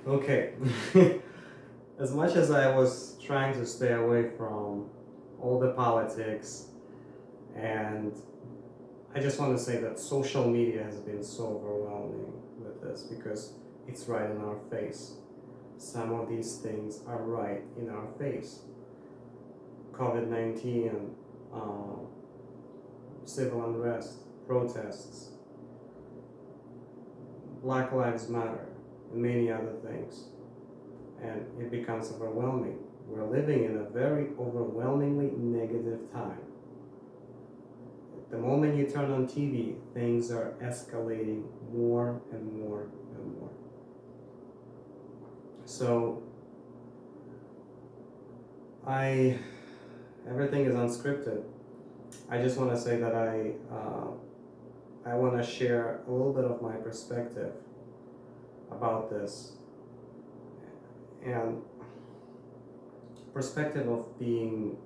Okay. As much as I was trying to stay away from all the politics, and I just want to say that social media has been so overwhelming with this because it's right in our face. Some of these things are right in our face. COVID-19, uh, civil unrest, protests, Black Lives Matter, and many other things. And it becomes overwhelming. We're living in a very overwhelmingly negative time. The moment you turn on TV, things are escalating more and more and more. So I, everything is unscripted. I just want to say that I want to share a little bit of my perspective about this, and perspective of being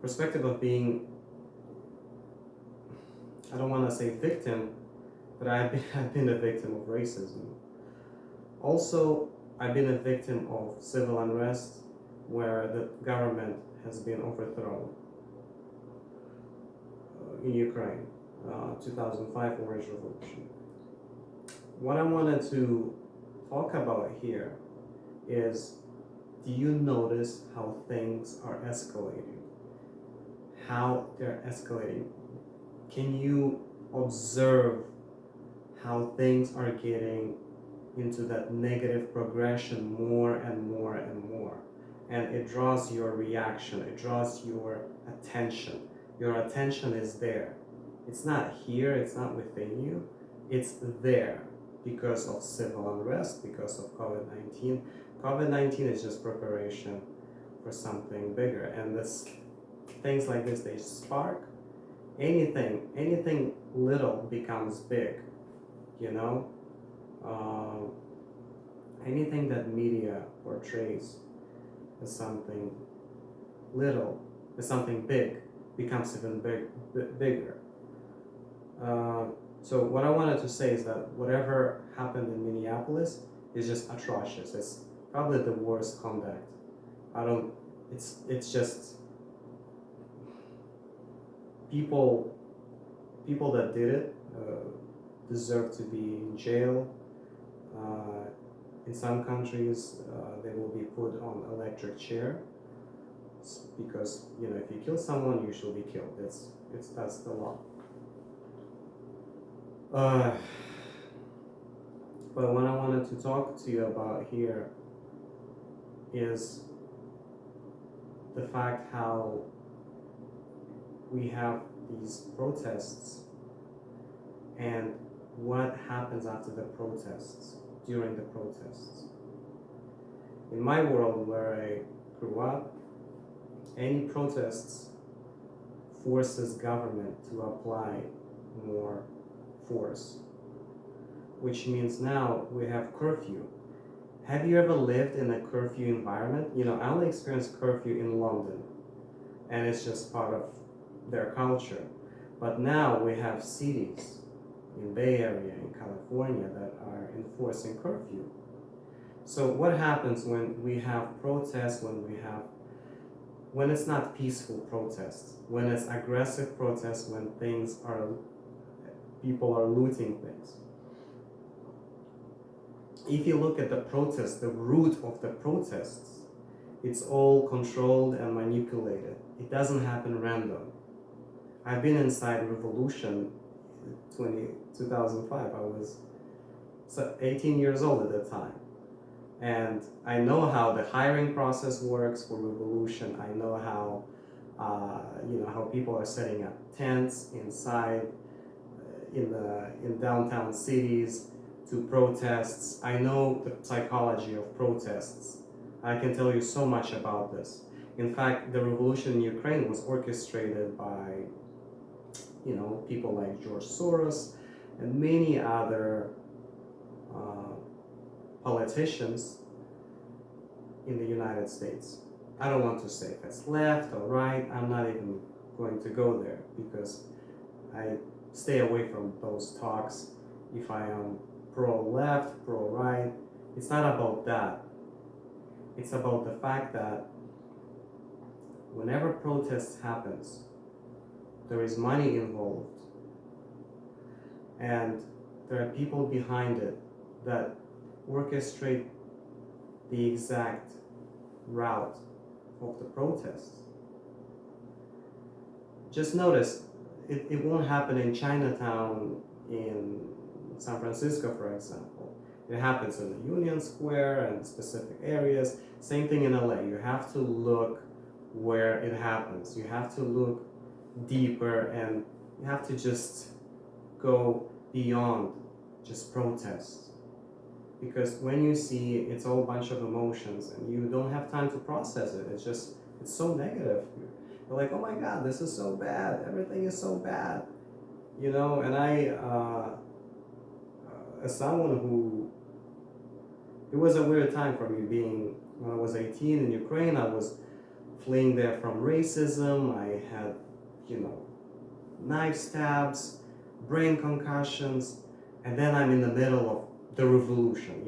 perspective of being I don't want to say victim, but I've been a victim of racism. Also, I've been a victim of civil unrest where the government has been overthrown in Ukraine, 2005 Orange Revolution. What I wanted to talk about here is, do you notice how things are escalating? How they're escalating? Can you observe how things are getting into that negative progression more and more and more? And it draws your reaction, it draws your attention. Your attention is there. It's not here, it's not within you, it's there because of civil unrest, because of COVID-19. COVID-19 is just preparation for something bigger. And this things like this, they spark anything little becomes big, you know. Anything that media portrays as something little, as something big, becomes even bigger. So what I wanted to say is that whatever happened in Minneapolis is just atrocious. It's probably the worst conduct. I don't. It's just people that did it deserve to be in jail. In some countries, they will be put on electric chair because, you know, if you kill someone, you should be killed. That's the law. But what I wanted to talk to you about here is the fact how we have these protests and what happens after the protests, during the protests. In my world where I grew up, any protests forces government to apply more force, which means now we have curfew. Have you ever lived in a curfew environment? You know, I only experienced curfew in London, and it's just part of their culture. But now we have cities in Bay Area, in California, that are enforcing curfew. So what happens when we have protests, when it's not peaceful protests, when it's aggressive protests, when people are looting things? If you look at the protests, the root of the protests, it's all controlled and manipulated. It doesn't happen random. I've been inside revolution 2005. I was 18 years old at the time. And I know how the hiring process works for revolution. I know how, how people are setting up tents inside, in downtown cities to protests. I know the psychology of protests. I can tell you so much about this. In fact, the revolution in Ukraine was orchestrated by, people like George Soros and many other politicians in the United States. I don't want to say if it's left or right. I'm not even going to go there because I stay away from those talks. If I am pro-left, pro-right, It's not about that. It's about the fact that whenever protest happens, there is money involved, and there are people behind it that orchestrate the exact route of the protests. Just notice, it won't happen in Chinatown in San Francisco, for example. It happens in the Union Square and specific areas. Same thing in LA. You have to look where it happens. You have to look deeper, and you have to just go beyond just protests. Because when you see it's all a bunch of emotions and you don't have time to process it, it's so negative. You're like, oh my God, this is so bad. Everything is so bad. You know, and as someone who, it was a weird time for me being, when I was 18 in Ukraine, I was fleeing there from racism. I had, knife stabs, brain concussions, and then I'm in the middle of the revolution,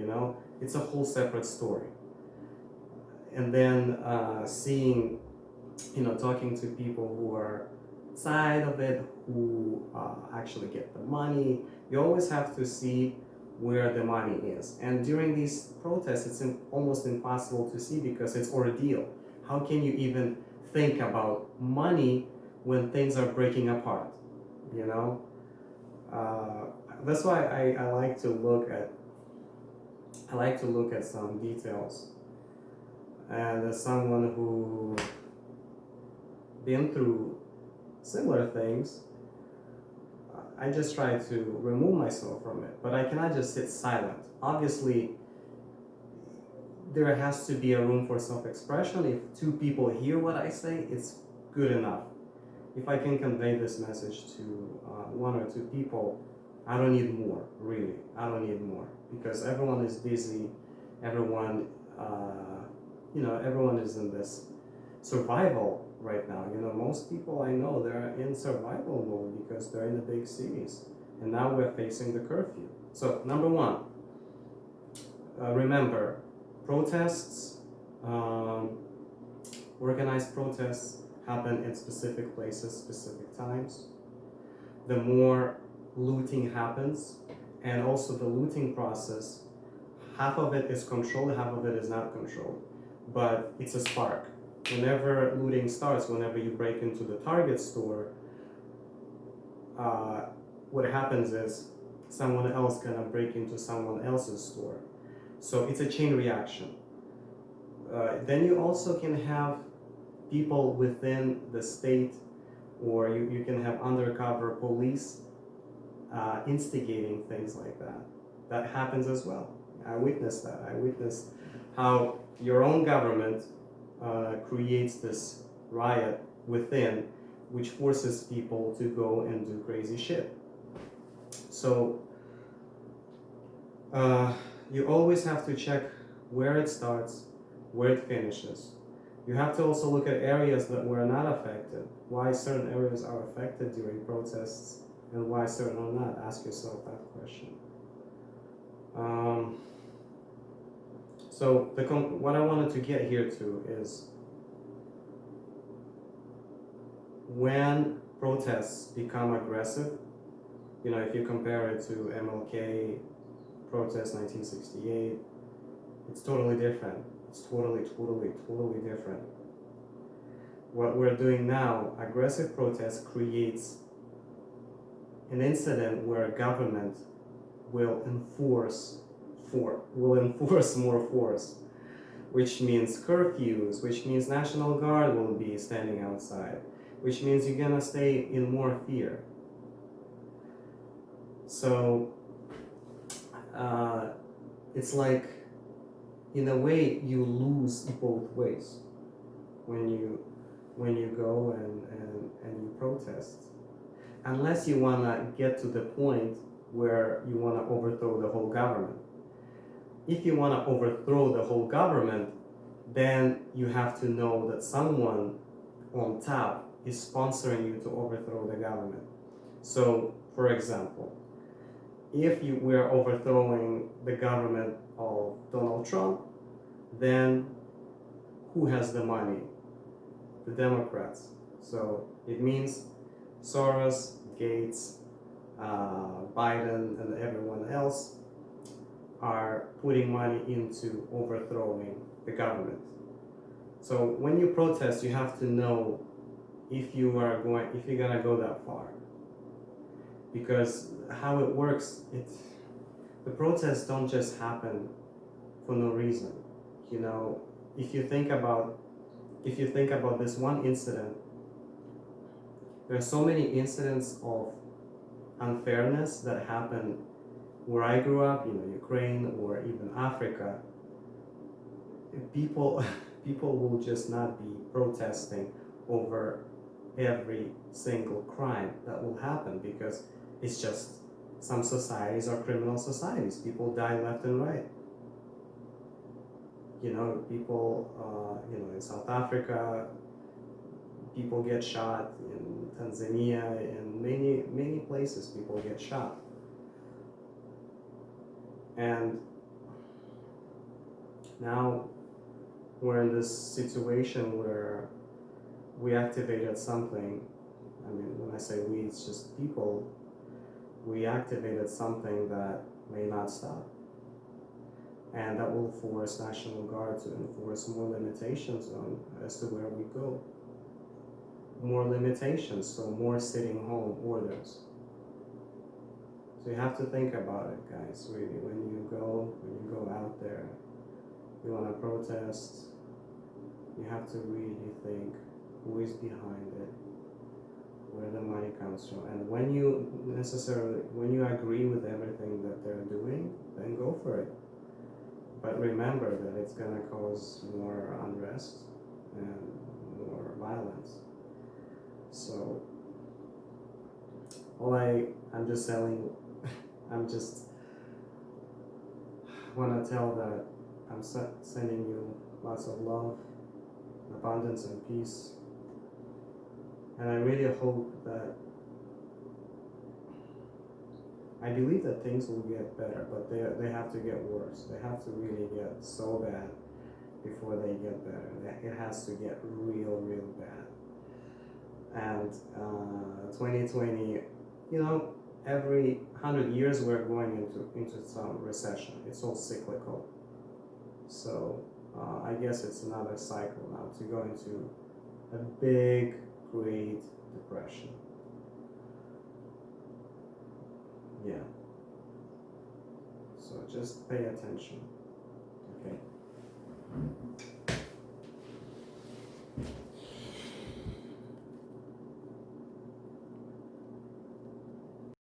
It's a whole separate story. And then seeing, talking to people who are side of it, who actually get the money. You always have to see where the money is. And during these protests, it's almost impossible to see because it's ordeal. How can you even think about money when things are breaking apart? That's why I like to look at some details. And as someone who been through similar things, I just try to remove myself from it, but I cannot just sit silent. Obviously, there has to be a room for self-expression. If two people hear what I say, it's good enough. If I can convey this message to one or two people, I don't need more, really. I don't need more, because everyone is busy. Everyone, everyone is in this survival right now. Most people I know, they're in survival mode because they're in the big cities. And now we're facing the curfew. So, number one, remember, protests, organized protests happen in specific places, specific times. The more looting happens, and also the looting process, half of it is controlled, half of it is not controlled. But it's a spark. Whenever looting starts, whenever you break into the Target store, what happens is someone else gonna break into someone else's store. So it's a chain reaction. Then you also can have people within the state, or you can have undercover police instigating things like that. That happens as well. I witnessed that. I witnessed how your own government creates this riot within, which forces people to go and do crazy shit. So you always have to check where it starts, where it finishes. You have to also look at areas that were not affected. Why certain areas are affected during protests and why certain are not. Ask yourself that question. So what I wanted to get here to is, when protests become aggressive, if you compare it to MLK protest 1968, it's totally different. It's totally different. What we're doing now, aggressive protest creates an incident where a government will enforce more force, which means curfews, which means National Guard will be standing outside, which means you're gonna stay in more fear. So it's like, in a way, you lose both ways when you go and you protest, unless you wanna get to the point where you wanna overthrow the whole government. If you wanna overthrow the whole government, then you have to know that someone on top is sponsoring you to overthrow the government. So, for example, if we're overthrowing the government of Donald Trump, then who has the money? The Democrats. So it means Soros, Gates, Biden, and everyone else are putting money into overthrowing the government. So when you protest, you have to know if you're gonna go that far, because how it works, the protests don't just happen for no reason. You know, if you think about this one incident, there are so many incidents of unfairness that happen where I grew up, Ukraine or even Africa. People people will just not be protesting over every single crime that will happen, because it's just some societies are criminal societies. People die left and right. People, in South Africa, people get shot. In Tanzania, in many places, people get shot. And now we're in this situation where we activated something. I mean, when I say we, it's just people. We activated something that may not stop. And that will force National Guard to enforce more limitations as to where we go. More limitations, so more sitting home orders. So you have to think about it, guys, really. When you go out there, you want to protest, you have to really think who is behind it, where the money comes from. And when you agree with everything that they're doing, then go for it. But remember that it's going to cause more unrest and more violence. So I'm just telling, I'm just want to tell that I'm sending you lots of love, abundance, and peace. And I really hope that, I believe that things will get better, but they have to get worse. They have to really get so bad before they get better. It has to get real bad. And 2020, every 100 years we're going into some recession. It's all cyclical. So I guess it's another cycle now to go into a big, great depression. Yeah. So just pay attention.